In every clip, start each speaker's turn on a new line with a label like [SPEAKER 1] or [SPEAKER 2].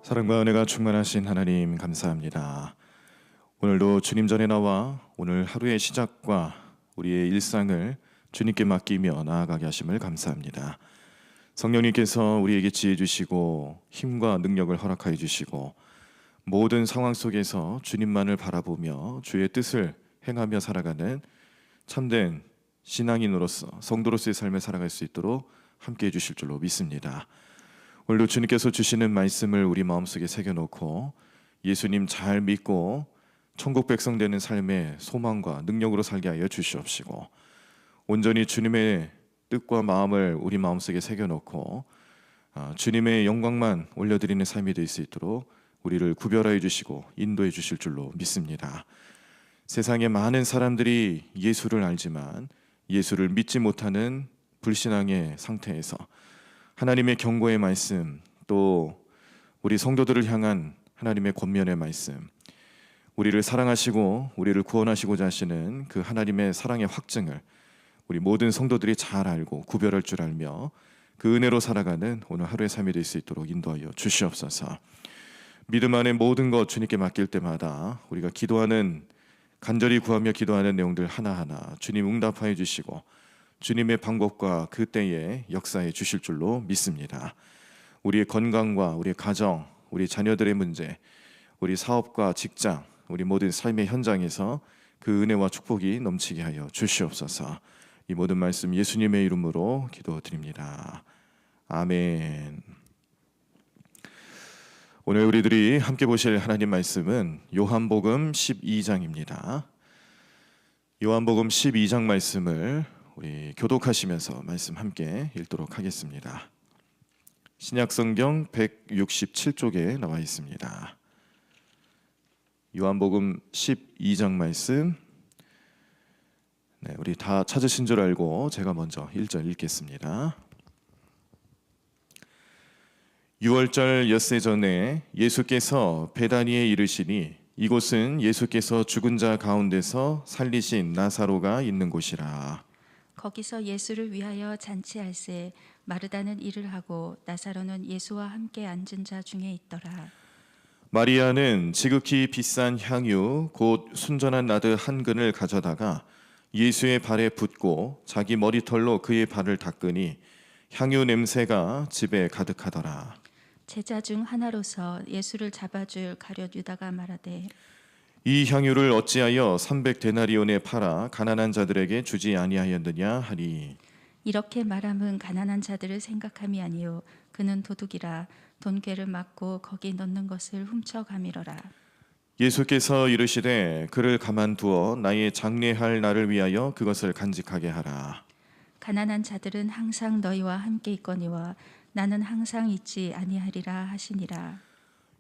[SPEAKER 1] 사랑과 은혜가 충만하신 하나님 감사합니다. 오늘도 주님 전에 나와 오늘 하루의 시작과 우리의 일상을 주님께 맡기며 나아가게 하심을 감사합니다. 성령님께서 우리에게 지혜 주시고 힘과 능력을 허락하여 주시고 모든 상황 속에서 주님만을 바라보며 주의 뜻을 행하며 살아가는 참된 신앙인으로서 성도로서의 삶을 살아갈 수 있도록 함께해 주실 줄로 믿습니다. 오늘도 주님께서 주시는 말씀을 우리 마음속에 새겨놓고 예수님 잘 믿고 천국 백성 되는 삶의 소망과 능력으로 살게 하여 주시옵시고, 온전히 주님의 뜻과 마음을 우리 마음속에 새겨놓고 주님의 영광만 올려드리는 삶이 될 수 있도록 우리를 구별하여 주시고 인도해 주실 줄로 믿습니다. 세상에 많은 사람들이 예수를 알지만 예수를 믿지 못하는 불신앙의 상태에서 하나님의 경고의 말씀, 또 우리 성도들을 향한 하나님의 권면의 말씀, 우리를 사랑하시고 우리를 구원하시고자 하시는 그 하나님의 사랑의 확증을 우리 모든 성도들이 잘 알고 구별할 줄 알며 그 은혜로 살아가는 오늘 하루의 삶이 될 수 있도록 인도하여 주시옵소서. 믿음 안에 모든 것 주님께 맡길 때마다 우리가 기도하는, 간절히 구하며 기도하는 내용들 하나하나 주님 응답하여 주시고 주님의 방법과 그때에 역사해 주실 줄로 믿습니다. 우리의 건강과 우리의 가정, 우리 자녀들의 문제, 우리 사업과 직장, 우리 모든 삶의 현장에서 그 은혜와 축복이 넘치게 하여 주시옵소서. 이 모든 말씀 예수님의 이름으로 기도드립니다. 아멘. 오늘 우리들이 함께 보실 하나님 말씀은 요한복음 12장입니다. 요한복음 12장 말씀을 우리 교독하시면서 말씀 함께 읽도록 하겠습니다. 신약성경 167쪽에 나와 있습니다. 요한복음 12장 말씀, 우리 다 찾으신 줄 알고 제가 먼저 1절 읽겠습니다. 유월절 엿새 전에 예수께서 베다니에 이르시니 이곳은 예수께서 죽은 자 가운데서 살리신 나사로가 있는 곳이라.
[SPEAKER 2] 거기서 예수를 위하여 잔치할세 마르다는 일을 하고 나사로는 예수와 함께 앉은 자 중에 있더라.
[SPEAKER 1] 마리아는 지극히 비싼 향유 곧 순전한 나드 한 근을 가져다가 예수의 발에 붓고 자기 머리털로 그의 발을 닦으니 향유 냄새가 집에 가득하더라.
[SPEAKER 2] 제자 중 하나로서 예수를 잡아줄 가룟 유다가 말하되
[SPEAKER 1] 이 향유를 어찌하여 300데나리온에 팔아 가난한 자들에게 주지 아니하였느냐 하니,
[SPEAKER 2] 이렇게 말함은 가난한 자들을 생각함이 아니요 그는 도둑이라 돈괴를 막고 거기 넣는 것을 훔쳐가미러라.
[SPEAKER 1] 예수께서 이르시되 그를 가만두어 나의 장례할 날을 위하여 그것을 간직하게 하라.
[SPEAKER 2] 가난한 자들은 항상 너희와 함께 있거니와 나는 항상 있지 아니하리라 하시니라.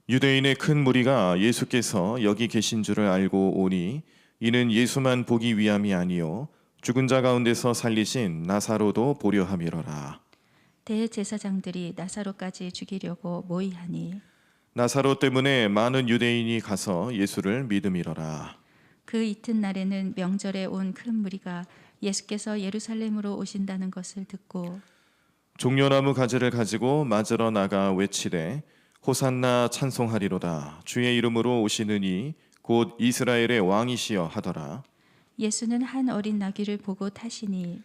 [SPEAKER 1] 유대인의 큰 무리가 예수께서 여기 계신 줄을 알고 오니 이는 예수만 보기 위함이 아니요 죽은 자 가운데서 살리신 나사로도 보려 함이로라.
[SPEAKER 2] 대제사장들이 나사로까지 죽이려고 모의하니
[SPEAKER 1] 나사로 때문에 많은 유대인이 가서 예수를 믿음이로라.
[SPEAKER 2] 그 이튿날에는 명절에 온 큰 무리가 예수께서 예루살렘으로 오신다는 것을 듣고
[SPEAKER 1] 종려나무 가지를 가지고 맞으러 나가 외치되 호산나 찬송하리로다. 주의 이름으로 오시느니 곧 이스라엘의 왕이시여 하더라.
[SPEAKER 2] 예수는 한 어린 나귀를 보고 타시니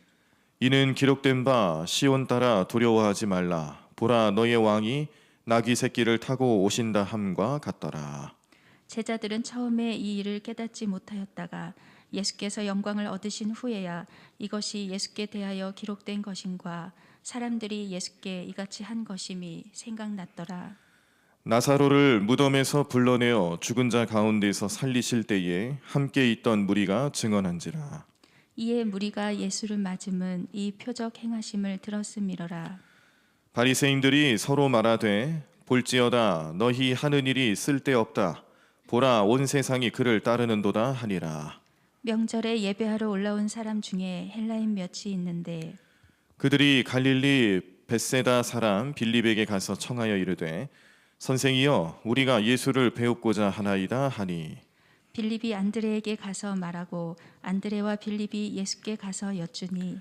[SPEAKER 1] 이는 기록된 바 시온 따라 두려워하지 말라. 보라 너의 왕이 나귀 새끼를 타고 오신다 함과 같더라.
[SPEAKER 2] 제자들은 처음에 이 일을 깨닫지 못하였다가 예수께서 영광을 얻으신 후에야 이것이 예수께 대하여 기록된 것인과 사람들이 예수께 이같이 한 것임이 생각났더라.
[SPEAKER 1] 나사로를 무덤에서 불러내어 죽은 자 가운데서 살리실 때에 함께 있던 무리가 증언한지라.
[SPEAKER 2] 이에 무리가 예수를 맞음은 이 표적 행하심을 들었음이러라.
[SPEAKER 1] 바리새인들이 서로 말하되 볼지어다 너희 하는 일이 쓸데없다. 보라 온 세상이 그를 따르는도다 하니라.
[SPEAKER 2] 명절에 예배하러 올라온 사람 중에 헬라인 몇이 있는데
[SPEAKER 1] 그들이 갈릴리 벳세다 사람 빌립에게 가서 청하여 이르되 선생이여 우리가 예수를 배웁고자 하나이다 하니,
[SPEAKER 2] 빌립이 안드레에게 가서 말하고 안드레와 빌립이 예수께 가서 여쭈니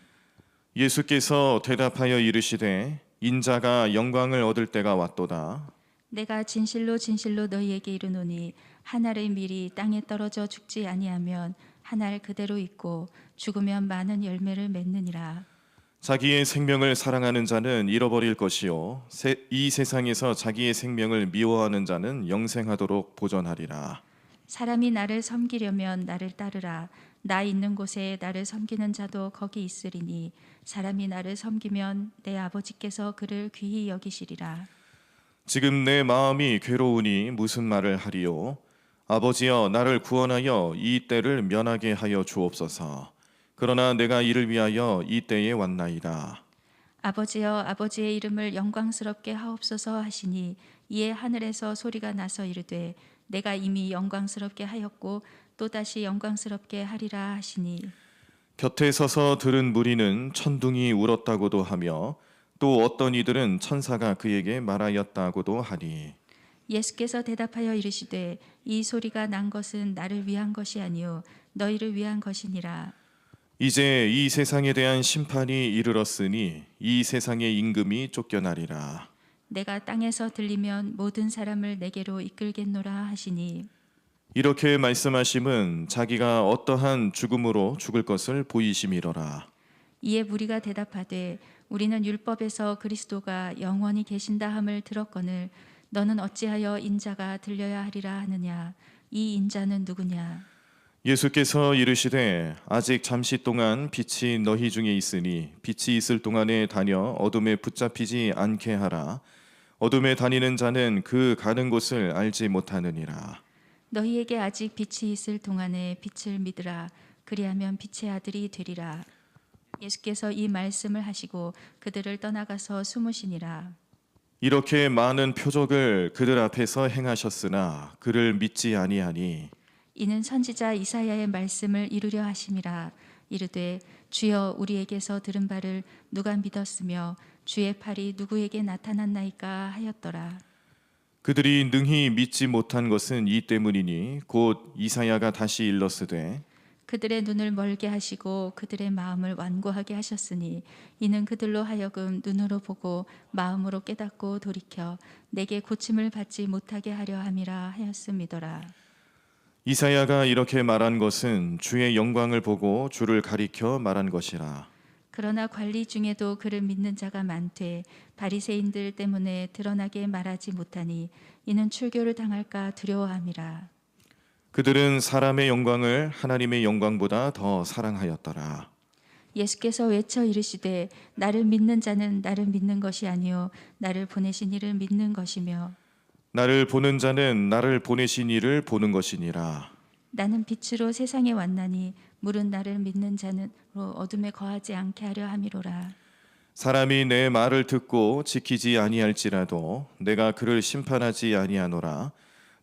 [SPEAKER 1] 예수께서 대답하여 이르시되 인자가 영광을 얻을 때가 왔도다.
[SPEAKER 2] 내가 진실로 진실로 너희에게 이르노니 한 알의 밀이 땅에 떨어져 죽지 아니하면 한 알 그대로 있고 죽으면 많은 열매를 맺느니라.
[SPEAKER 1] 자기의 생명을 사랑하는 자는 잃어버릴 것이요 이 세상에서 자기의 생명을 미워하는 자는 영생하도록 보존하리라.
[SPEAKER 2] 사람이 나를 섬기려면 나를 따르라. 나 있는 곳에 나를 섬기는 자도 거기 있으리니 사람이 나를 섬기면 내 아버지께서 그를 귀히 여기시리라.
[SPEAKER 1] 지금 내 마음이 괴로우니 무슨 말을 하리요? 아버지여, 나를 구원하여 이 때를 면하게 하여 주옵소서. 그러나 내가 이를 위하여 이 때에 왔나이다.
[SPEAKER 2] 아버지여, 아버지의 이름을 영광스럽게 하옵소서 하시니 이에 하늘에서 소리가 나서 이르되 내가 이미 영광스럽게 하였고 또다시 영광스럽게 하리라 하시니
[SPEAKER 1] 곁에 서서 들은 무리는 천둥이 울었다고도 하며 또 어떤 이들은 천사가 그에게 말하였다고도 하니
[SPEAKER 2] 예수께서 대답하여 이르시되 이 소리가 난 것은 나를 위한 것이 아니요 너희를 위한 것이니라.
[SPEAKER 1] 이제 이 세상에 대한 심판이 이르렀으니 이 세상의 임금이 쫓겨나리라.
[SPEAKER 2] 내가 땅에서 들리면 모든 사람을 내게로 이끌겠노라 하시니
[SPEAKER 1] 이렇게 말씀하심은 자기가 어떠한 죽음으로 죽을 것을 보이심이로라.
[SPEAKER 2] 이에 무리가 대답하되 우리는 율법에서 그리스도가 영원히 계신다 함을 들었거늘 너는 어찌하여 인자가 들려야 하리라 하느냐. 이 인자는 누구냐.
[SPEAKER 1] 예수께서 이르시되 아직 잠시 동안 빛이 너희 중에 있으니 빛이 있을 동안에 다녀 어둠에 붙잡히지 않게 하라. 어둠에 다니는 자는 그 가는 곳을 알지 못하느니라.
[SPEAKER 2] 너희에게 아직 빛이 있을 동안에 빛을 믿으라. 그리하면 빛의 아들이 되리라. 예수께서 이 말씀을 하시고 그들을 떠나가서 숨으시니라.
[SPEAKER 1] 이렇게 많은 표적을 그들 앞에서 행하셨으나 그를 믿지 아니하니
[SPEAKER 2] 이는 선지자 이사야의 말씀을 이루려 하심이라. 이르되 주여 우리에게서 들은 바를 누가 믿었으며 주의 팔이 누구에게 나타났나이까 하였더라.
[SPEAKER 1] 그들이 능히 믿지 못한 것은 이 때문이니 곧 이사야가 다시 일렀으되
[SPEAKER 2] 그들의 눈을 멀게 하시고 그들의 마음을 완고하게 하셨으니 이는 그들로 하여금 눈으로 보고 마음으로 깨닫고 돌이켜 내게 고침을 받지 못하게 하려 함이라 하였음이더라.
[SPEAKER 1] 이사야가 이렇게 말한 것은 주의 영광을 보고 주를 가리켜 말한 것이라.
[SPEAKER 2] 그러나 관리 중에도 그를 믿는 자가 많되 바리새인들 때문에 드러나게 말하지 못하니 이는 출교를 당할까 두려워함이라.
[SPEAKER 1] 그들은 사람의 영광을 하나님의 영광보다 더 사랑하였더라.
[SPEAKER 2] 예수께서 외쳐 이르시되 나를 믿는 자는 나를 믿는 것이 아니요 나를 보내신 이를 믿는 것이며
[SPEAKER 1] 나를 보는 자는 나를 보내신 이를 보는 것이니라.
[SPEAKER 2] 나는 빛으로 세상에 왔나니 물은 나를 믿는 자는 어둠에 거하지 않게 하려 함이로라.
[SPEAKER 1] 사람이 내 말을 듣고 지키지 아니할지라도 내가 그를 심판하지 아니하노라.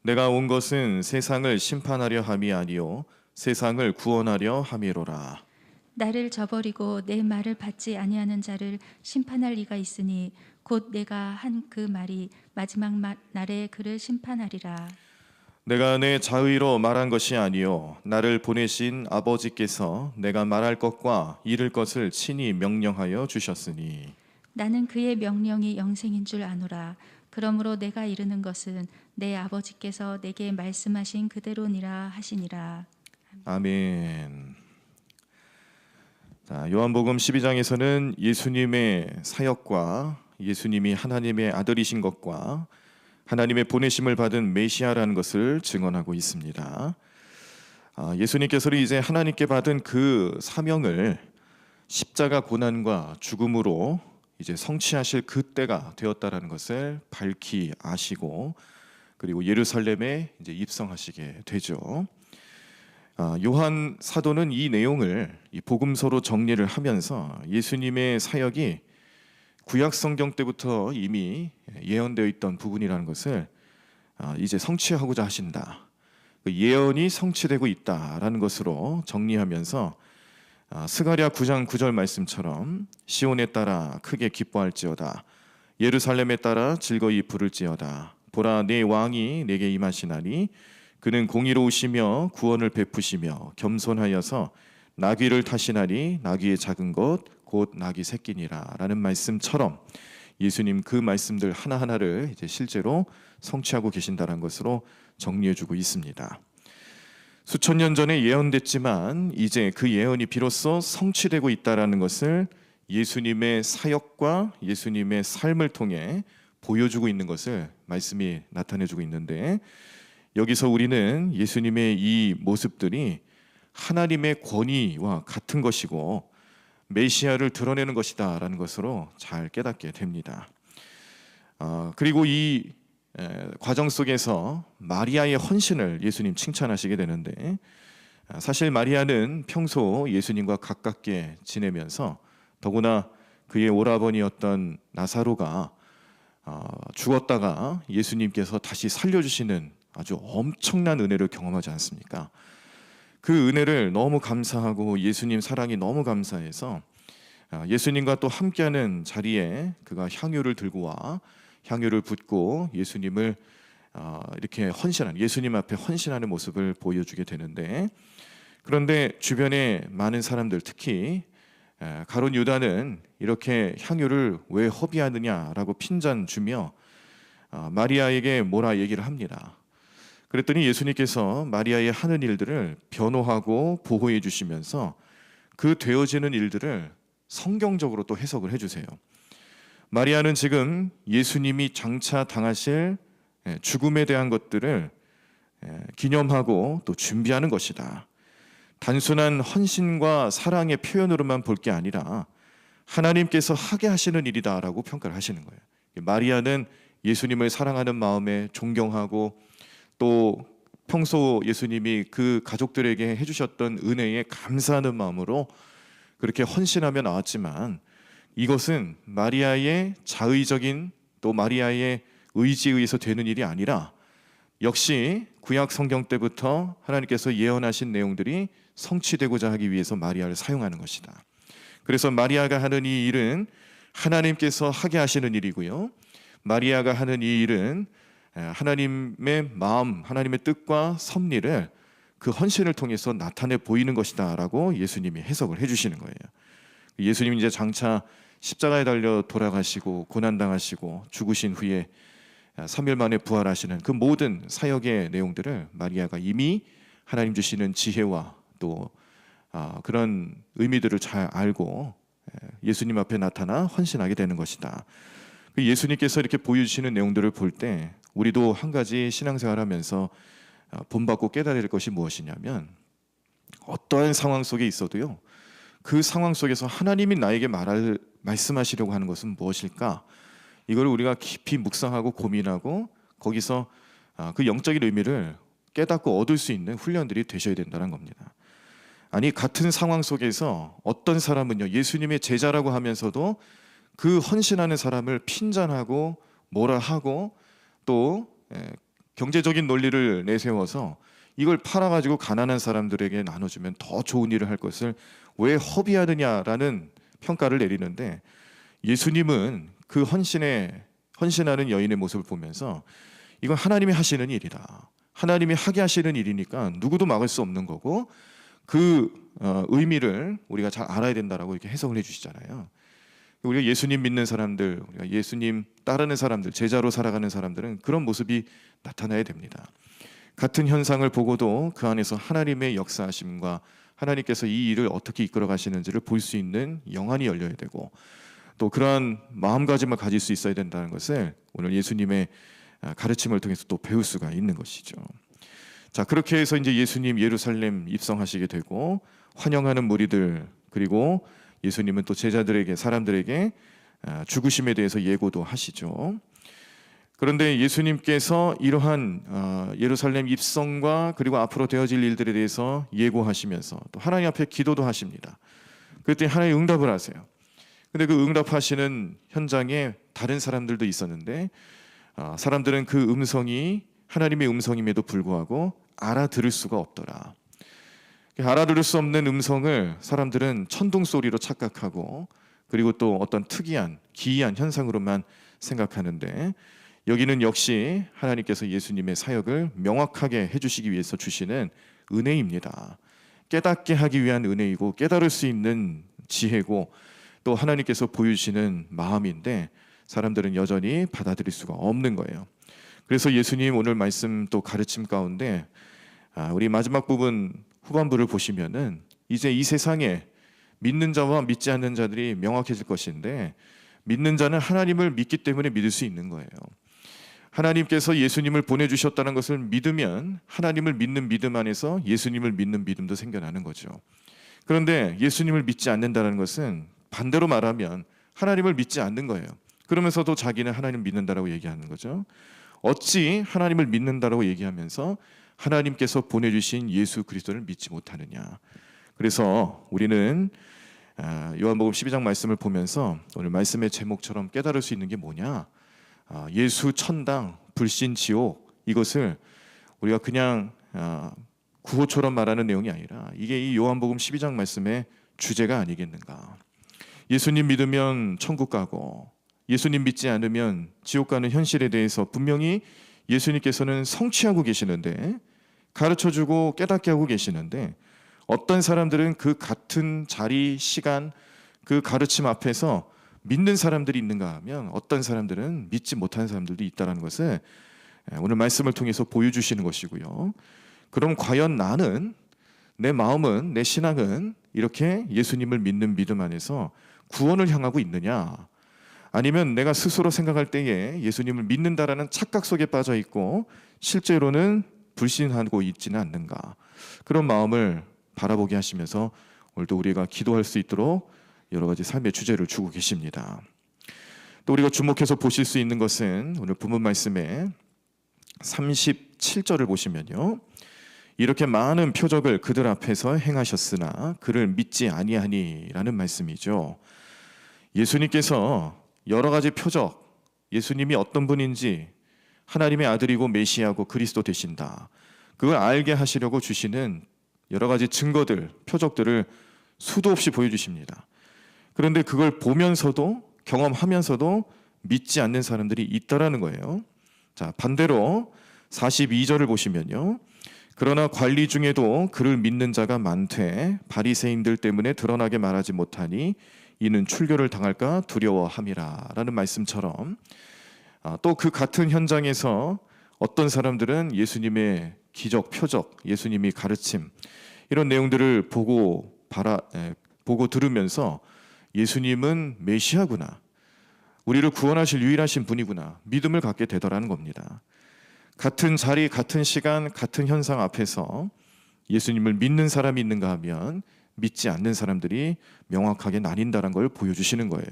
[SPEAKER 1] 내가 온 것은 세상을 심판하려 함이 아니요 세상을 구원하려 함이로라.
[SPEAKER 2] 나를 저버리고 내 말을 받지 아니하는 자를 심판할 이가 있으니 곧 내가 한 그 말이 마지막 날에 그를 심판하리라.
[SPEAKER 1] 내가 내 자의로 말한 것이 아니요 나를 보내신 아버지께서 내가 말할 것과 이를 것을 친히 명령하여 주셨으니
[SPEAKER 2] 나는 그의 명령이 영생인 줄 아노라. 그러므로 내가 이르는 것은 내 아버지께서 내게 말씀하신 그대로니라 하시니라.
[SPEAKER 1] 아멘. 자, 요한복음 12장에서는 예수님의 사역과 예수님이 하나님의 아들이신 것과 하나님의 보내심을 받은 메시아라는 것을 증언하고 있습니다. 예수님께서는 이제 하나님께 받은 그 사명을 십자가 고난과 죽음으로 이제 성취하실 그때가 되었다라는 것을 밝히 아시고 그리고 예루살렘에 이제 입성하시게 되죠. 요한 사도는 이 내용을 이 복음서로 정리를 하면서 예수님의 사역이 구약 성경 때부터 이미 예언되어 있던 부분이라는 것을 이제 성취하고자 하신다. 그 예언이 성취되고 있다라는 것으로 정리하면서 스가랴 9장 9절 말씀처럼 시온에 따라 크게 기뻐할지어다. 예루살렘에 따라 즐거이 부를지어다. 보라 내 왕이 내게 임하시나니 그는 공의로우시며 구원을 베푸시며 겸손하여서 나귀를 타시나니 나귀의 작은 것 곧 나귀 새끼니라 라는 말씀처럼 예수님 그 말씀들 하나하나를 이제 실제로 성취하고 계신다는 것으로 정리해주고 있습니다. 수천 년 전에 예언됐지만 이제 그 예언이 비로소 성취되고 있다는 것을 예수님의 사역과 예수님의 삶을 통해 보여주고 있는 것을 말씀이 나타내주고 있는데, 여기서 우리는 예수님의 이 모습들이 하나님의 권위와 같은 것이고 메시아를 드러내는 것이다 라는 것으로 잘 깨닫게 됩니다. 그리고 이 과정 속에서 마리아의 헌신을 예수님 칭찬하시게 되는데, 사실 마리아는 평소 예수님과 가깝게 지내면서 더구나 그의 오라버니였던 나사로가 죽었다가 예수님께서 다시 살려주시는 아주 엄청난 은혜를 경험하지 않습니까? 그 은혜를 너무 감사하고 예수님 사랑이 너무 감사해서 예수님과 또 함께하는 자리에 그가 향유를 들고 와 향유를 붓고 예수님을 이렇게 헌신하는, 예수님 앞에 헌신하는 모습을 보여주게 되는데, 그런데 주변에 많은 사람들, 특히 가룟 유다는 이렇게 향유를 왜 허비하느냐라고 핀잔 주며 마리아에게 뭐라 얘기를 합니다. 그랬더니 예수님께서 마리아의 하는 일들을 변호하고 보호해 주시면서 그 되어지는 일들을 성경적으로 또 해석을 해주세요. 마리아는 지금 예수님이 장차 당하실 죽음에 대한 것들을 기념하고 또 준비하는 것이다. 단순한 헌신과 사랑의 표현으로만 볼 게 아니라 하나님께서 하게 하시는 일이다라고 평가를 하시는 거예요. 마리아는 예수님을 사랑하는 마음에 존경하고 또 평소 예수님이 그 가족들에게 해주셨던 은혜에 감사하는 마음으로 그렇게 헌신하며 나왔지만, 이것은 마리아의 자의적인 또 마리아의 의지에 의해서 되는 일이 아니라 역시 구약 성경 때부터 하나님께서 예언하신 내용들이 성취되고자 하기 위해서 마리아를 사용하는 것이다. 그래서 마리아가 하는 이 일은 하나님께서 하게 하시는 일이고요, 마리아가 하는 이 일은 하나님의 마음, 하나님의 뜻과 섭리를 그 헌신을 통해서 나타내 보이는 것이다 라고 예수님이 해석을 해주시는 거예요. 예수님이 이제 장차 십자가에 달려 돌아가시고 고난당하시고 죽으신 후에 3일 만에 부활하시는 그 모든 사역의 내용들을 마리아가 이미 하나님 주시는 지혜와 또 그런 의미들을 잘 알고 예수님 앞에 나타나 헌신하게 되는 것이다. 예수님께서 이렇게 보여주시는 내용들을 볼 때 우리도 한 가지 신앙생활하면서 본받고 깨달아야 될 것이 무엇이냐면, 어떠한 상황 속에 있어도요, 그 상황 속에서 하나님이 나에게 말씀하시려고 하는 것은 무엇일까? 이걸 우리가 깊이 묵상하고 고민하고 거기서 그 영적인 의미를 깨닫고 얻을 수 있는 훈련들이 되셔야 된다는 겁니다. 아니, 같은 상황 속에서 어떤 사람은요, 예수님의 제자라고 하면서도 그 헌신하는 사람을 핀잔하고 뭐라 하고 또 경제적인 논리를 내세워서 이걸 팔아가지고 가난한 사람들에게 나눠주면 더 좋은 일을 할 것을 왜 허비하느냐라는 평가를 내리는데, 예수님은 그 헌신하는 여인의 모습을 보면서 이건 하나님이 하시는 일이다, 하나님이 하게 하시는 일이니까 누구도 막을 수 없는 거고, 그 의미를 우리가 잘 알아야 된다라고 이렇게 해석을 해주시잖아요. 우리가 예수님 믿는 사람들, 우리가 예수님 따르는 사람들, 제자로 살아가는 사람들은 그런 모습이 나타나야 됩니다. 같은 현상을 보고도 그 안에서 하나님의 역사하심과 하나님께서 이 일을 어떻게 이끌어 가시는지를 볼 수 있는 영안이 열려야 되고, 또 그러한 마음가짐을 가질 수 있어야 된다는 것을 오늘 예수님의 가르침을 통해서 또 배울 수가 있는 것이죠. 자, 그렇게 해서 이제 예수님 예루살렘 입성하시게 되고 환영하는 무리들, 그리고 예수님은 또 제자들에게, 사람들에게 죽으심에 대해서 예고도 하시죠. 그런데 예수님께서 이러한 예루살렘 입성과 그리고 앞으로 되어질 일들에 대해서 예고하시면서 또 하나님 앞에 기도도 하십니다. 그랬더니 하나님 응답을 하세요. 근데 그 응답하시는 현장에 다른 사람들도 있었는데 사람들은 그 음성이 하나님의 음성임에도 불구하고 알아들을 수가 없더라. 알아들을 수 없는 음성을 사람들은 천둥 소리로 착각하고 그리고 또 어떤 특이한 기이한 현상으로만 생각하는데, 여기는 역시 하나님께서 예수님의 사역을 명확하게 해주시기 위해서 주시는 은혜입니다. 깨닫게 하기 위한 은혜이고 깨달을 수 있는 지혜고 또 하나님께서 보여주시는 마음인데, 사람들은 여전히 받아들일 수가 없는 거예요. 그래서 예수님 오늘 말씀 또 가르침 가운데 우리 마지막 부분 후반부를 보시면은 이제 이 세상에 믿는 자와 믿지 않는 자들이 명확해질 것인데, 믿는 자는 하나님을 믿기 때문에 믿을 수 있는 거예요. 하나님께서 예수님을 보내주셨다는 것을 믿으면 하나님을 믿는 믿음 안에서 예수님을 믿는 믿음도 생겨나는 거죠. 그런데 예수님을 믿지 않는다는 것은 반대로 말하면 하나님을 믿지 않는 거예요. 그러면서도 자기는 하나님 믿는다라고 얘기하는 거죠. 어찌 하나님을 믿는다라고 얘기하면서 하나님께서 보내주신 예수 그리스도를 믿지 못하느냐. 그래서 우리는 요한복음 12장 말씀을 보면서 오늘 말씀의 제목처럼 깨달을 수 있는 게 뭐냐, 예수 천당 불신 지옥, 이것을 우리가 그냥 구호처럼 말하는 내용이 아니라 이게 이 요한복음 12장 말씀의 주제가 아니겠는가. 예수님 믿으면 천국 가고 예수님 믿지 않으면 지옥 가는 현실에 대해서 분명히 예수님께서는 성취하고 계시는데, 가르쳐주고 깨닫게 하고 계시는데, 어떤 사람들은 그 같은 자리, 시간, 그 가르침 앞에서 믿는 사람들이 있는가 하면 어떤 사람들은 믿지 못하는 사람들도 있다는 것을 오늘 말씀을 통해서 보여주시는 것이고요. 그럼 과연 나는, 내 마음은, 내 신앙은 이렇게 예수님을 믿는 믿음 안에서 구원을 향하고 있느냐, 아니면 내가 스스로 생각할 때에 예수님을 믿는다라는 착각 속에 빠져 있고 실제로는 불신하고 있지는 않는가, 그런 마음을 바라보게 하시면서 오늘도 우리가 기도할 수 있도록 여러 가지 삶의 주제를 주고 계십니다. 또 우리가 주목해서 보실 수 있는 것은 오늘 본문 말씀에 37절을 보시면요, 이렇게 많은 표적을 그들 앞에서 행하셨으나 그를 믿지 아니하니라는 말씀이죠. 예수님께서 여러 가지 표적, 예수님이 어떤 분인지, 하나님의 아들이고 메시아고 그리스도 되신다, 그걸 알게 하시려고 주시는 여러 가지 증거들, 표적들을 수도 없이 보여주십니다. 그런데 그걸 보면서도, 경험하면서도 믿지 않는 사람들이 있다라는 거예요. 자, 반대로 42절을 보시면요, 그러나 관리 중에도 그를 믿는 자가 많되 바리새인들 때문에 드러나게 말하지 못하니 이는 출교를 당할까 두려워함이라 라는 말씀처럼, 또 그 같은 현장에서 어떤 사람들은 예수님의 기적, 표적, 예수님이 가르침, 이런 내용들을 보고 들으면서 예수님은 메시아구나, 우리를 구원하실 유일하신 분이구나, 믿음을 갖게 되더라는 겁니다. 같은 자리, 같은 시간, 같은 현상 앞에서 예수님을 믿는 사람이 있는가 하면 믿지 않는 사람들이 명확하게 나뉜다는 걸 보여주시는 거예요.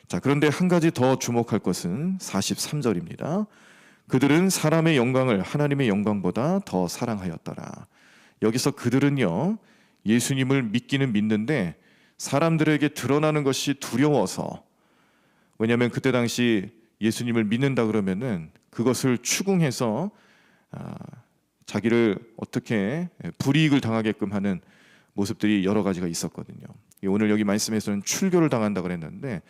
[SPEAKER 1] 자, 그런데 한 가지 더 주목할 것은 43절입니다. 그들은 사람의 영광을 하나님의 영광보다 더 사랑하였더라. 여기서 그들은요, 예수님을 믿기는 믿는데 사람들에게 드러나는 것이 두려워서, 왜냐하면 그때 당시 예수님을 믿는다 그러면은 그것을 추궁해서 자기를 어떻게 불이익을 당하게끔 하는 모습들이 여러 가지가 있었거든요. 오늘 여기 말씀에서는 출교를 당한다 그랬는데,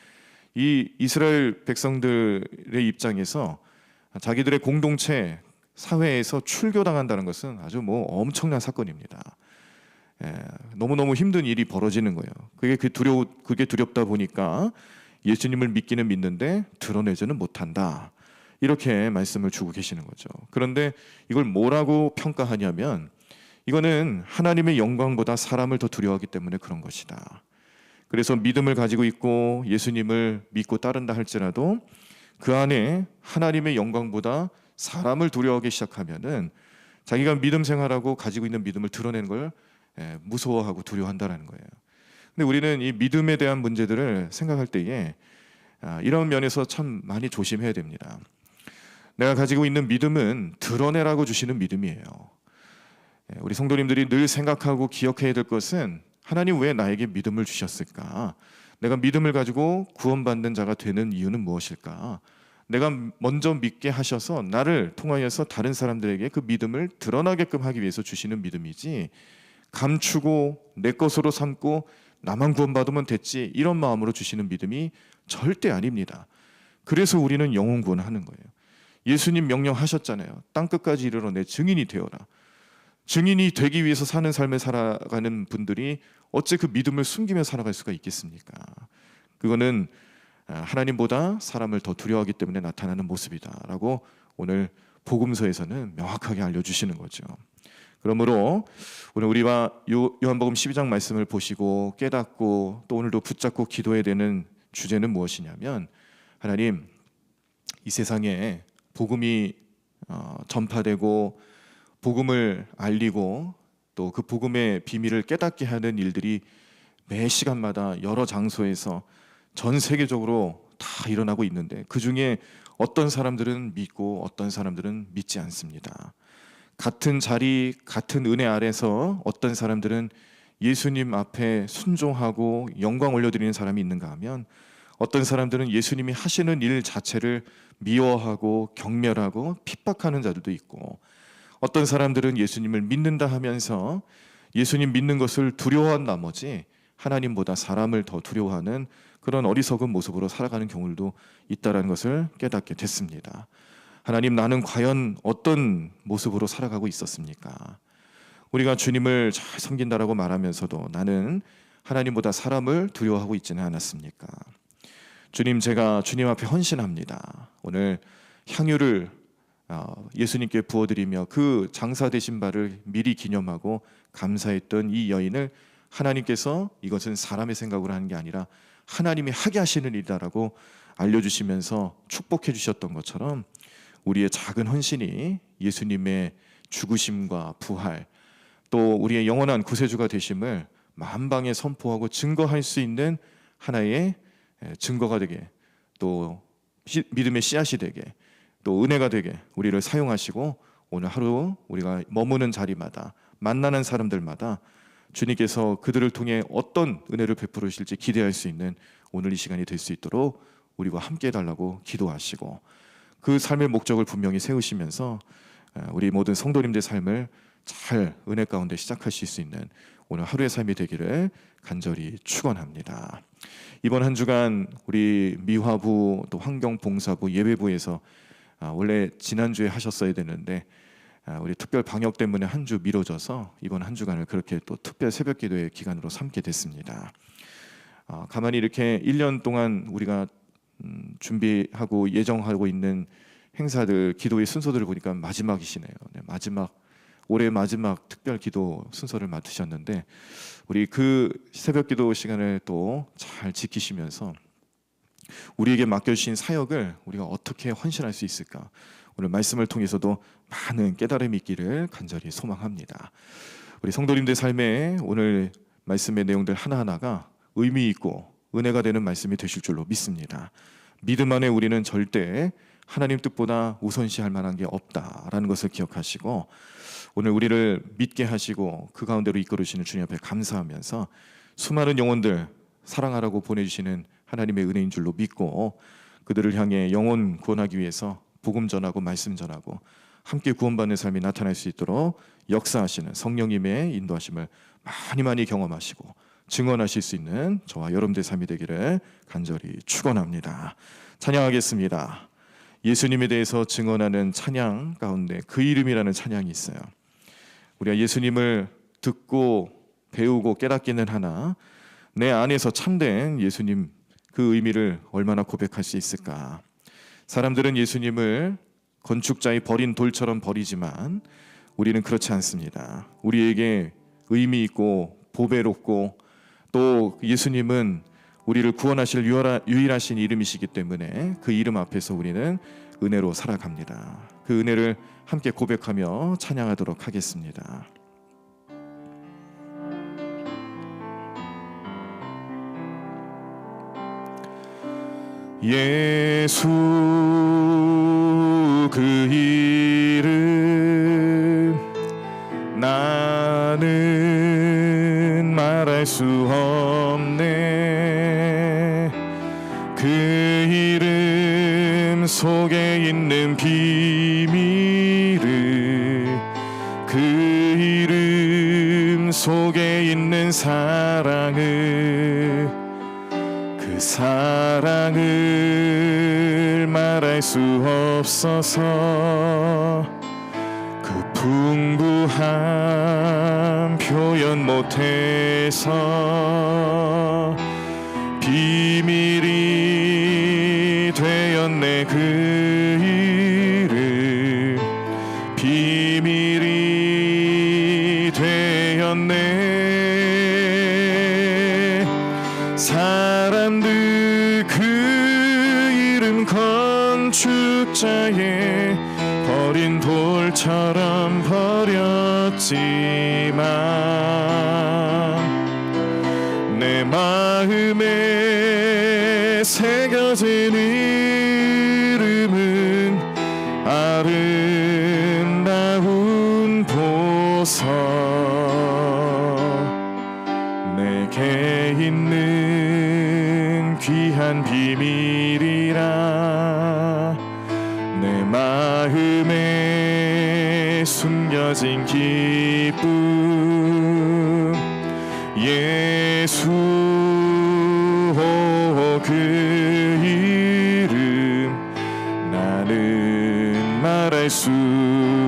[SPEAKER 1] 이 이스라엘 백성들의 입장에서 자기들의 공동체, 사회에서 출교당한다는 것은 아주 엄청난 사건입니다. 너무너무 힘든 일이 벌어지는 거예요. 그게 두렵다 보니까 예수님을 믿기는 믿는데 드러내지는 못한다, 이렇게 말씀을 주고 계시는 거죠. 그런데 이걸 뭐라고 평가하냐면, 이거는 하나님의 영광보다 사람을 더 두려워하기 때문에 그런 것이다. 그래서 믿음을 가지고 있고 예수님을 믿고 따른다 할지라도 그 안에 하나님의 영광보다 사람을 두려워하기 시작하면은 자기가 믿음 생활하고 가지고 있는 믿음을 드러내는 걸 무서워하고 두려워한다는 거예요. 근데 우리는 이 믿음에 대한 문제들을 생각할 때에 이런 면에서 참 많이 조심해야 됩니다. 내가 가지고 있는 믿음은 드러내라고 주시는 믿음이에요. 우리 성도님들이 늘 생각하고 기억해야 될 것은, 하나님 왜 나에게 믿음을 주셨을까? 내가 믿음을 가지고 구원받는 자가 되는 이유는 무엇일까? 내가 먼저 믿게 하셔서 나를 통하여서 다른 사람들에게 그 믿음을 드러나게끔 하기 위해서 주시는 믿음이지, 감추고 내 것으로 삼고 나만 구원받으면 됐지, 이런 마음으로 주시는 믿음이 절대 아닙니다. 그래서 우리는 영혼 구원하는 거예요. 예수님 명령하셨잖아요. 땅끝까지 이르러 내 증인이 되어라. 증인이 되기 위해서 사는 삶을 살아가는 분들이 어째 그 믿음을 숨기며 살아갈 수가 있겠습니까? 그거는 하나님보다 사람을 더 두려워하기 때문에 나타나는 모습이다라고 오늘 복음서에서는 명확하게 알려주시는 거죠. 그러므로 오늘 우리가 요한복음 12장 말씀을 보시고 깨닫고 또 오늘도 붙잡고 기도해야 되는 주제는 무엇이냐면, 하나님, 이 세상에 복음이 전파되고 복음을 알리고 또 그 복음의 비밀을 깨닫게 하는 일들이 매 시간마다 여러 장소에서 전 세계적으로 다 일어나고 있는데, 그 중에 어떤 사람들은 믿고 어떤 사람들은 믿지 않습니다. 같은 자리, 같은 은혜 아래서 어떤 사람들은 예수님 앞에 순종하고 영광 올려드리는 사람이 있는가 하면, 어떤 사람들은 예수님이 하시는 일 자체를 미워하고 경멸하고 핍박하는 자들도 있고, 어떤 사람들은 예수님을 믿는다 하면서 예수님 믿는 것을 두려워한 나머지 하나님보다 사람을 더 두려워하는 그런 어리석은 모습으로 살아가는 경우도 있다는 것을 깨닫게 됐습니다. 하나님, 나는 과연 어떤 모습으로 살아가고 있었습니까? 우리가 주님을 잘 섬긴다라고 말하면서도 나는 하나님보다 사람을 두려워하고 있지는 않았습니까? 주님, 제가 주님 앞에 헌신합니다. 오늘 향유를 예수님께 부어드리며 그 장사 되신 바를 미리 기념하고 감사했던 이 여인을 하나님께서 이것은 사람의 생각으로 하는 게 아니라 하나님이 하게 하시는 일이다라고 알려주시면서 축복해 주셨던 것처럼, 우리의 작은 헌신이 예수님의 죽으심과 부활, 또 우리의 영원한 구세주가 되심을 만방에 선포하고 증거할 수 있는 하나의 증거가 되게, 또 믿음의 씨앗이 되게, 또 은혜가 되게 우리를 사용하시고, 오늘 하루 우리가 머무는 자리마다 만나는 사람들마다 주님께서 그들을 통해 어떤 은혜를 베풀으실지 기대할 수 있는 오늘 이 시간이 될 수 있도록 우리와 함께 해달라고 기도하시고, 그 삶의 목적을 분명히 세우시면서 우리 모든 성도님들의 삶을 잘 은혜 가운데 시작하실 수 있는 오늘 하루의 삶이 되기를 간절히 축원합니다. 이번 한 주간 우리 미화부 또 환경봉사부 예배부에서 원래 지난주에 하셨어야 되는데 우리 특별 방역 때문에 한 주 미뤄져서 이번 한 주간을 그렇게 또 특별 새벽 기도의 기간으로 삼게 됐습니다. 가만히 이렇게 1년 동안 우리가 준비하고 예정하고 있는 행사들, 기도의 순서들을 보니까 마지막이시네요. 올해 마지막 특별 기도 순서를 맡으셨는데, 우리 그 새벽 기도 시간을 또 잘 지키시면서 우리에게 맡겨주신 사역을 우리가 어떻게 헌신할 수 있을까, 오늘 말씀을 통해서도 많은 깨달음이 있기를 간절히 소망합니다. 우리 성도님들 삶에 오늘 말씀의 내용들 하나하나가 의미 있고 은혜가 되는 말씀이 되실 줄로 믿습니다. 믿음 안에 우리는 절대 하나님 뜻보다 우선시할 만한 게 없다라는 것을 기억하시고, 오늘 우리를 믿게 하시고 그 가운데로 이끌으시는 주님 앞에 감사하면서 수많은 영혼들 사랑하라고 보내주시는 하나님의 은혜인 줄로 믿고, 그들을 향해 영혼 구원하기 위해서 복음 전하고 말씀 전하고 함께 구원받는 삶이 나타날 수 있도록 역사하시는 성령님의 인도하심을 많이 경험하시고 증언하실 수 있는 저와 여러분들의 삶이 되기를 간절히 축원합니다. 찬양하겠습니다. 예수님에 대해서 증언하는 찬양 가운데 그 이름이라는 찬양이 있어요. 우리가 예수님을 듣고 배우고 깨닫기는 하나, 내 안에서 참된 예수님 그 의미를 얼마나 고백할 수 있을까? 사람들은 예수님을 건축자의 버린 돌처럼 버리지만 우리는 그렇지 않습니다. 우리에게 의미 있고 보배롭고, 또 예수님은 우리를 구원하실 유일하신 이름이시기 때문에 그 이름 앞에서 우리는 은혜로 살아갑니다. 그 은혜를 함께 고백하며 찬양하도록 하겠습니다. 예수 그 이름 나는 말할 수 없네. 그 이름 속에 있는 비밀을, 그 이름 속에 있는 사랑을, 그 사랑을 말할 수 없어서 그 풍부한 표현 못해서 비밀이 되었네. 그 이름 비밀이 되었네. 사람들 그 이름 건축자에 버린 돌처럼 버렸지만 내 마음에 새겨진 이름은 아름다운 보석. 내게 있는 귀한 비밀이라 내 마음에 숨겨진 기쁨. 예수 그 이름 나는 말할 수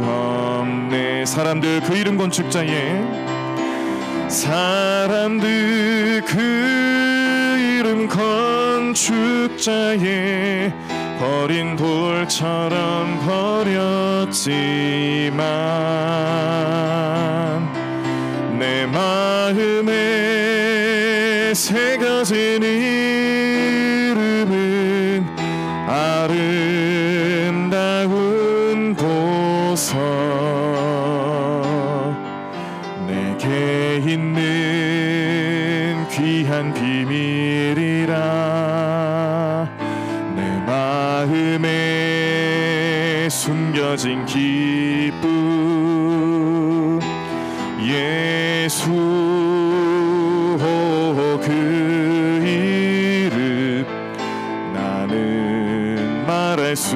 [SPEAKER 1] 없네. 사람들 그 이름 건축자에 사람들 그 이름 건축자에 버린 돌처럼 버렸지만 내 마음에 새겨진 이름은 아름다운 보석. 내게 있는 귀한 비밀이라 내 마음에 숨겨진 기쁨. 예수 그 이름 나는 말할 수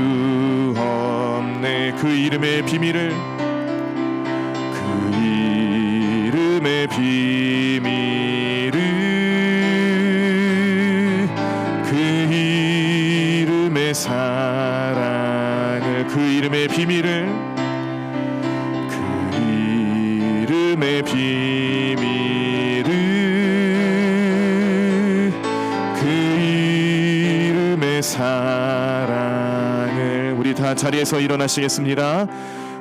[SPEAKER 1] 없네. 그 이름의 비밀을 그 이름의 비밀을 그 이름의 사랑을 그 이름의 비밀을 그 이름의 비밀을 그 이름의 사랑을. 우리 다 자리에서 일어나시겠습니다.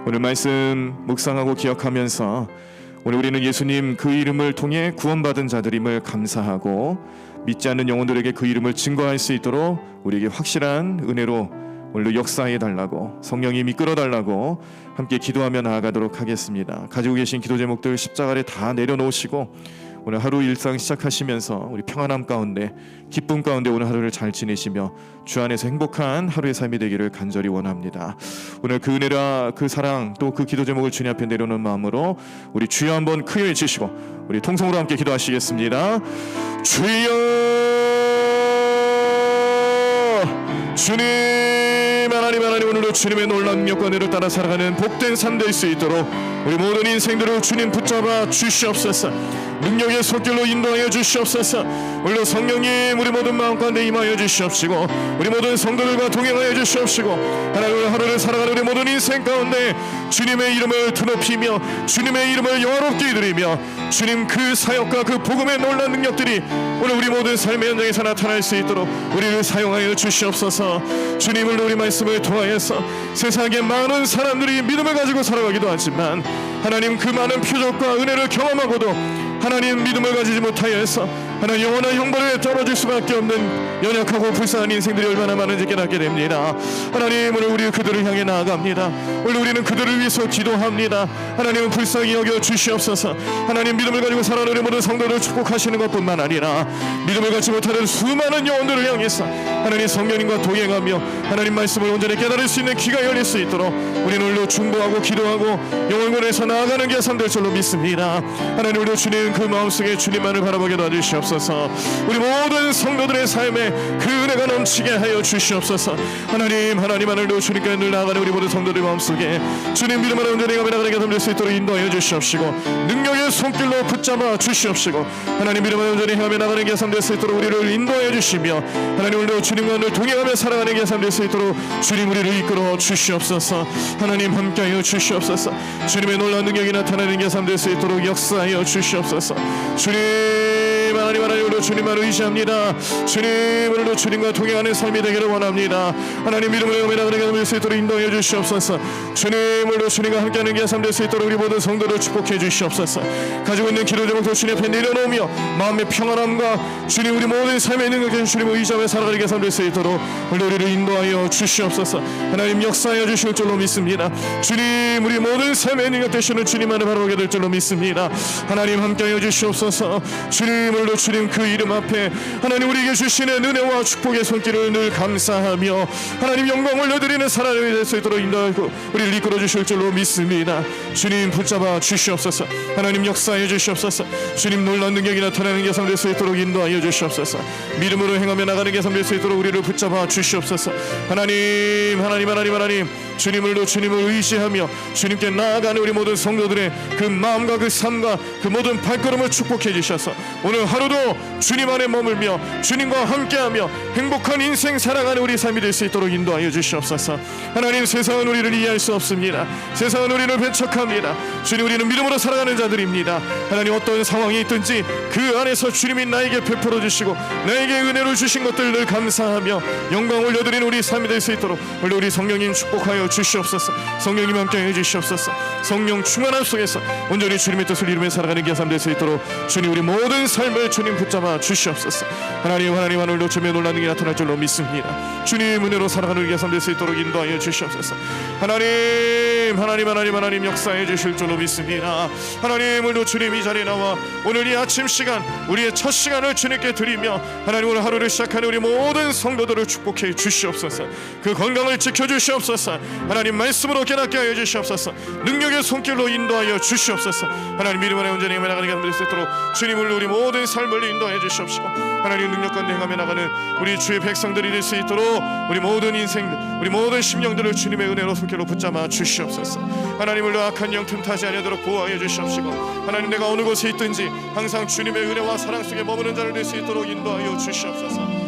[SPEAKER 1] 오늘 말씀 묵상하고 기억하면서 오늘 우리는 예수님 그 이름을 통해 구원받은 자들임을 감사하고 믿지 않는 영혼들에게 그 이름을 증거할 수 있도록 우리에게 확실한 은혜로 오늘도 역사해 달라고 성령님이 끌어달라고 함께 기도하며 나아가도록 하겠습니다. 가지고 계신 기도 제목들 십자가 아래 다 내려놓으시고 오늘 하루 일상 시작하시면서 우리 평안함 가운데 기쁨 가운데 오늘 하루를 잘 지내시며 주 안에서 행복한 하루의 삶이 되기를 간절히 원합니다. 오늘 그 은혜라 그 사랑 또 그 기도 제목을 주님 앞에 내려놓은 마음으로 우리 주여 한번 크게 외치시고 우리 통성으로 함께 기도하시겠습니다. 주여 주님 하나님 오늘도 주님의 놀라운 능력과 은혜를 따라 살아가는 복된 삶 될 수 있도록 우리 모든 인생들을 주님 붙잡아 주시옵소서. 능력의 손길로 인도하여 주시옵소서. 오늘도 성령님 우리 모든 마음 가운데 임하여 주시옵시고 우리 모든 성도들과 동행하여 주시옵시고 하나님 오늘 하루를 살아가는 우리 모든 인생 가운데 주님의 이름을 드높이며 주님의 이름을 영화롭게 드리며 주님 그 사역과 그 복음의 놀라운 능력들이 오늘 우리 모든 삶의 현장에서 나타날 수 있도록 우리를 사용하여 주시옵소서. 주님을 우리 말씀을 통하여서 세상에 많은 사람들이 믿음을 가지고 살아가기도 하지만 하나님 그 많은 표적과 은혜를 경험하고도 하나님 믿음을 가지지 못하여서 하나님 영원한 형벌에 떨어질 수밖에 없는 연약하고 불쌍한 인생들이 얼마나 많은지 깨닫게 됩니다. 하나님 오늘 우리 그들을 향해 나아갑니다. 오늘 우리는 그들을 위해서 기도합니다. 하나님은 불쌍히 여겨 주시옵소서. 하나님 믿음을 가지고 살아가는 우리 모든 성도를 축복하시는 것뿐만 아니라 믿음을 갖지 못하는 수많은 영혼들을 향해서 하나님 성령님과 동행하며 하나님 말씀을 온전히 깨달을 수 있는 귀가 열릴 수 있도록 우리는 오늘도 중보하고 기도하고 영원권에서 나아가는 게 될 줄로 믿습니다. 하나님 우리 주님 그 마음속에 주님만을 바라보게 도와주시옵소서. 우리 모든 성도들의 삶에 그 은혜가 넘치게 하여 주시옵소서. 하나님 오늘도 주님께 늘 나아가는 우리 모든 성도들의 마음속에 주님 믿음을 온전히 가며 될 수 있도록 인도하여 주시옵시고 능력의 손길로 붙잡아 주시옵시고 하나님 믿음을 온전히 행하며 나가는 게 될 수 있도록 우리를 인도하여 주시며 하나님 오늘도 주님과 늘 동행하며 살아가는 게 될 수 있도록 주님 우리를 이끌어 주시옵소서. 하나님 함께하여 주시옵소서. 주님의 놀라운 능력이 나타나는 게 될 수 있도록 역사하여 주시옵소서. 주님 오늘도 주님만 의지합니다. 주님 오늘도 주님과 동행하는 삶이 되기를 원합니다. 하나님 믿음으로 나가는 게 될 수 있도록 인도하여 주시옵소서. 주님 오늘도 주님과 함께하는 게 삶 될 수 있도록 우리 모든 성도를 축복해 주시옵소서. 가지고 있는 기도 제목도 주님 앞에 내려놓으며 마음의 평안함과 주님 우리 모든 삶에 능력하신 주님을 의지하며 살아가는 게 삶 될 수 있도록 오늘 우리를 인도하여 주시옵소서. 하나님 역사하여 주실 줄로 믿습니다. 주님 우리 모든 삶에 능력되시는 주님만을 바라보게 될 줄로 믿습니다. 하나님 함께하여 주시옵소서. 주님 오늘도 주님 그 이름 앞에 하나님 우리에게 주시는 은혜와 축복의 손길을 늘 감사하며 하나님 영광 올려드리는 사람이 될 수 있도록 인도하고 우리를 이끌어 주실 줄로 믿습니다. 주님 붙잡아 주시옵소서. 하나님 역사하여 주시옵소서. 주님 놀라운 능력이 나타나는 게 될 수 있도록 인도하여 주시옵소서. 믿음으로 행하며 나가는 게 될 수 있도록 우리를 붙잡아 주시옵소서. 하나님 주님을로 주님을 의지하며 주님께 나아가는 우리 모든 성도들의 그 마음과 그 삶과 그 모든 발걸음을 축복해 주셔서 오늘 하루도 주님 안에 머물며 주님과 함께하며 행복한 인생 살아가는 우리 삶이 될 수 있도록 인도하여 주시옵소서. 하나님 세상은 우리를 이해할 수 없습니다. 세상은 우리를 배척합니다. 주님 우리는 믿음으로 살아가는 자들입니다. 하나님 어떤 상황이 있든지 그 안에서 주님이 나에게 베풀어 주시고 나에게 은혜를 주신 것들 늘 감사하며 영광 올려드리는 우리 삶이 될 수 있도록 오늘 우리 성령님 축복하여 주시옵소서. 성령님 함께해 주시옵소서. 성령 충만함 속에서 온전히 주님의 뜻을 이루며 살아가는 기회가 될 수 있도록 주님 우리 모든 삶을 주님 붙잡아 주시옵소서. 하나님 오늘도 주님의 놀라는 게 나타날 줄로 믿습니다. 주님 은혜로 살아가는 기회가 될 수 있도록 인도하여 주시옵소서. 하나님 역사해 주실 줄로 믿습니다. 하나님 오늘도 주님 이 자리에 나와 오늘 이 아침 시간 우리의 첫 시간을 주님께 드리며 하나님 오늘 하루를 시작하는 우리 모든 성도들을 축복해 주시옵소서. 그 건강을 지켜주시옵소서. 하나님 말씀으로 깨닫게 하여 주시옵소서. 능력의 손길로 인도하여 주시옵소서. 하나님 믿음 안에 온전히 행하며 나가는 게 될 수 있도록 주님을 우리 모든 삶을 인도하여 주시옵시고 하나님 능력 가운데 행하며 나가는 우리 주의 백성들이 될 수 있도록 우리 모든 인생들 우리 모든 심령들을 주님의 은혜로 손길로 붙잡아 주시옵소서. 하나님을 악한 영 틈타지 아니하도록 보호하여 주시옵시고 하나님 내가 어느 곳에 있든지 항상 주님의 은혜와 사랑 속에 머무는 자를 될 수 있도록 인도하여 주시옵소서.